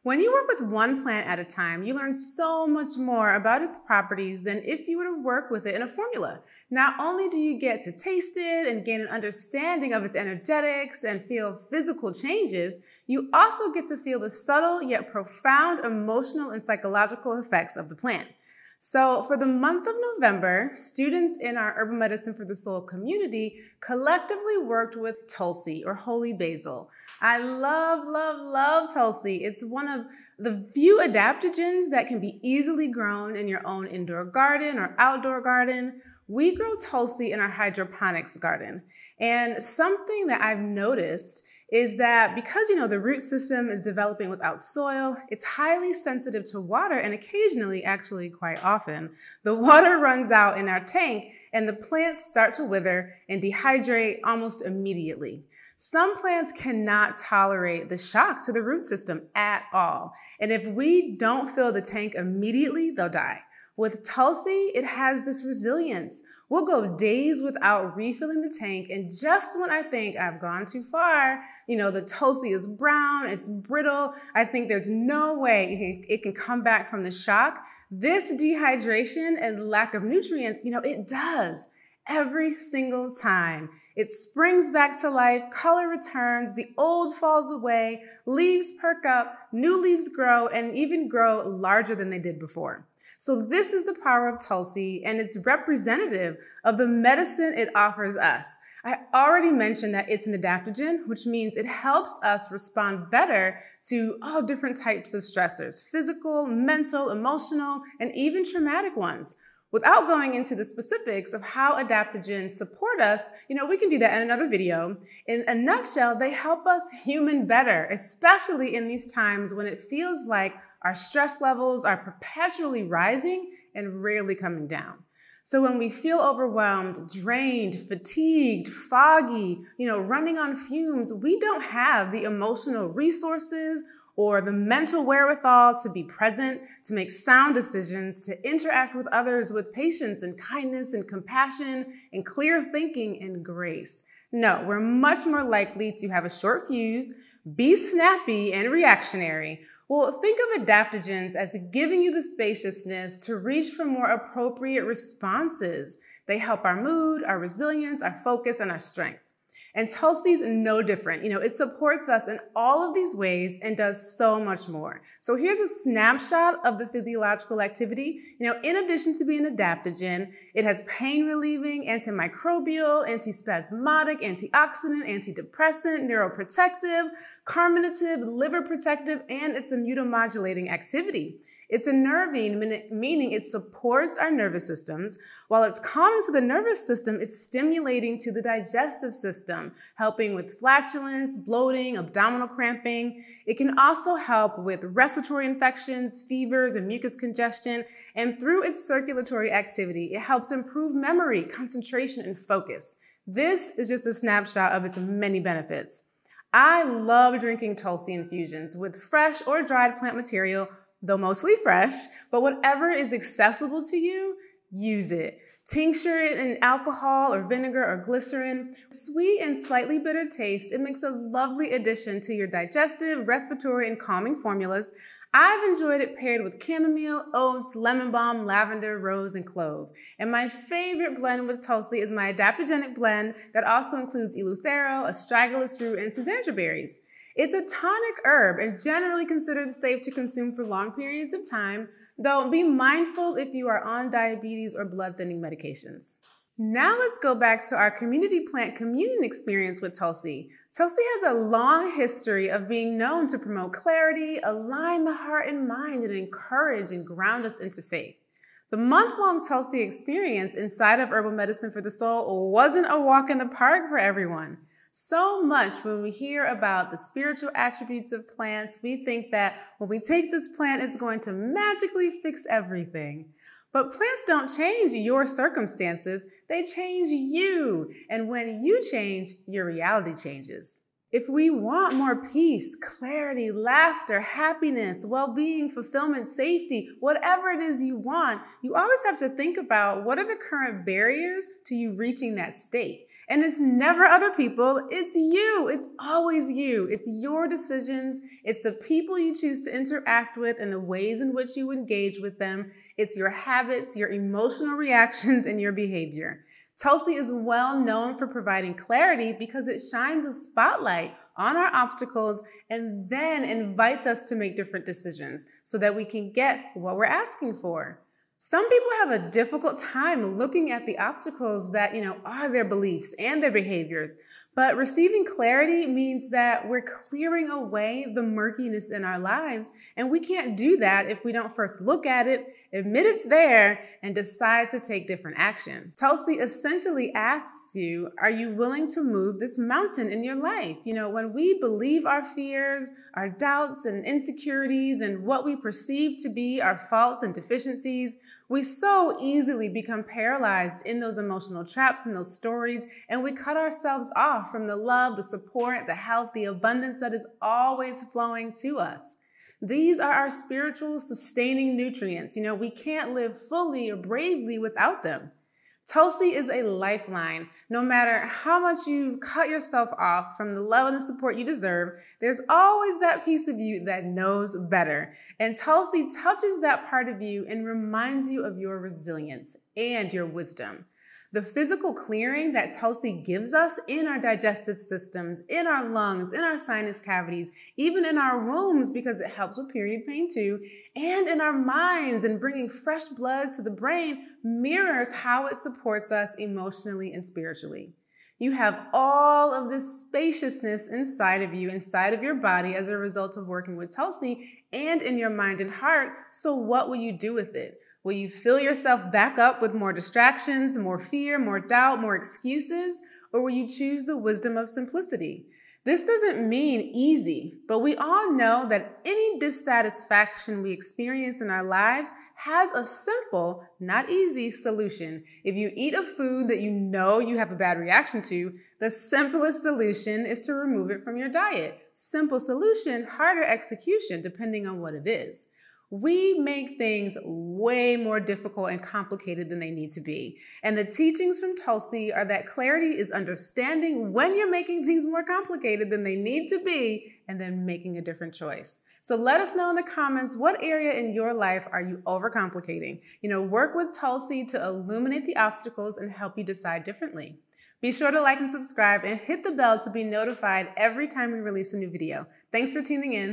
When you work with one plant at a time, you learn so much more about its properties than if you were to work with it in a formula. Not only do you get to taste it and gain an understanding of its energetics and feel physical changes, you also get to feel the subtle yet profound emotional and psychological effects of the plant. So for the month of November, students in our Herbal Medicine for the Soul community collectively worked with Tulsi, or Holy Basil. I love, love, love Tulsi. It's one of the few adaptogens that can be easily grown in your own indoor garden or outdoor garden. We grow Tulsi in our hydroponics garden. And something that I've noticed is that because, the root system is developing without soil, it's highly sensitive to water, and occasionally, actually quite often, the water runs out in our tank and the plants start to wither and dehydrate almost immediately. Some plants cannot tolerate the shock to the root system at all. And if we don't fill the tank immediately, they'll die. With Tulsi, it has this resilience. We'll go days without refilling the tank, and just when I think I've gone too far, the Tulsi is brown, it's brittle, I think there's no way it can come back from the shock, this dehydration and lack of nutrients, it does. Every single time. It springs back to life, color returns, the old falls away, leaves perk up, new leaves grow, and even grow larger than they did before. So this is the power of Tulsi, and it's representative of the medicine it offers us. I already mentioned that it's an adaptogen, which means it helps us respond better to all different types of stressors, physical, mental, emotional, and even traumatic ones. Without going into the specifics of how adaptogens support us, we can do that in another video. In a nutshell, they help us human better, especially in these times when it feels like our stress levels are perpetually rising and rarely coming down. So when we feel overwhelmed, drained, fatigued, foggy, running on fumes, we don't have the emotional resources or the mental wherewithal to be present, to make sound decisions, to interact with others with patience and kindness and compassion and clear thinking and grace. No, we're much more likely to have a short fuse, be snappy and reactionary. Well, think of adaptogens as giving you the spaciousness to reach for more appropriate responses. They help our mood, our resilience, our focus, and our strength. And Tulsi's no different. It supports us in all of these ways and does so much more. So here's a snapshot of the physiological activity. In addition to being an adaptogen, it has pain relieving, antimicrobial, antispasmodic, antioxidant, antidepressant, neuroprotective, carminative, liver protective, and it's immunomodulating activity. It's unnerving, meaning it supports our nervous systems. While it's calming to the nervous system, it's stimulating to the digestive system, helping with flatulence, bloating, abdominal cramping. It can also help with respiratory infections, fevers, and mucus congestion. And through its circulatory activity, it helps improve memory, concentration, and focus. This is just a snapshot of its many benefits. I love drinking Tulsi infusions with fresh or dried plant material, though mostly fresh, but whatever is accessible to you, use it. Tincture it in alcohol or vinegar or glycerin. Sweet and slightly bitter taste, it makes a lovely addition to your digestive, respiratory, and calming formulas. I've enjoyed it paired with chamomile, oats, lemon balm, lavender, rose, and clove. And my favorite blend with Tulsi is my adaptogenic blend that also includes eleuthero, astragalus root, and schisandra berries. It's a tonic herb and generally considered safe to consume for long periods of time, though be mindful if you are on diabetes or blood thinning medications. Now let's go back to our community plant COMMUNE experience with Tulsi. Tulsi has a long history of being known to promote clarity, align the heart and mind, and encourage and ground us into faith. The month-long Tulsi experience inside of Herbal Medicine for the Soul wasn't a walk in the park for everyone. So much when we hear about the spiritual attributes of plants, we think that when we take this plant, it's going to magically fix everything. But plants don't change your circumstances, they change you. And when you change, your reality changes. If we want more peace, clarity, laughter, happiness, well-being, fulfillment, safety, whatever it is you want, you always have to think about what are the current barriers to you reaching that state. And it's never other people, it's you. It's always you. It's your decisions. It's the people you choose to interact with and the ways in which you engage with them. It's your habits, your emotional reactions, and your behavior. Tulsi is well known for providing clarity because it shines a spotlight on our obstacles and then invites us to make different decisions so that we can get what we're asking for. Some people have a difficult time looking at the obstacles that, are their beliefs and their behaviors. But receiving clarity means that we're clearing away the murkiness in our lives. And we can't do that if we don't first look at it, admit it's there, and decide to take different action. Tulsi essentially asks you, are you willing to move this mountain in your life? When we believe our fears, our doubts and insecurities, and what we perceive to be our faults and deficiencies, we so easily become paralyzed in those emotional traps and those stories, and we cut ourselves off from the love, the support, the health, the abundance that is always flowing to us. These are our spiritual sustaining nutrients. We can't live fully or bravely without them. Tulsi is a lifeline. No matter how much you've cut yourself off from the love and the support you deserve, there's always that piece of you that knows better. And Tulsi touches that part of you and reminds you of your resilience and your wisdom. The physical clearing that Tulsi gives us in our digestive systems, in our lungs, in our sinus cavities, even in our wombs because it helps with period pain too, and in our minds and bringing fresh blood to the brain mirrors how it supports us emotionally and spiritually. You have all of this spaciousness inside of you, inside of your body as a result of working with Tulsi and in your mind and heart. So what will you do with it? Will you fill yourself back up with more distractions, more fear, more doubt, more excuses? Or will you choose the wisdom of simplicity? This doesn't mean easy, but we all know that any dissatisfaction we experience in our lives has a simple, not easy solution. If you eat a food that you have a bad reaction to, the simplest solution is to remove it from your diet. Simple solution, harder execution, depending on what it is. We make things way more difficult and complicated than they need to be. And the teachings from Tulsi are that clarity is understanding when you're making things more complicated than they need to be and then making a different choice. So let us know in the comments, what area in your life are you overcomplicating? Work with Tulsi to illuminate the obstacles and help you decide differently. Be sure to like and subscribe and hit the bell to be notified every time we release a new video. Thanks for tuning in.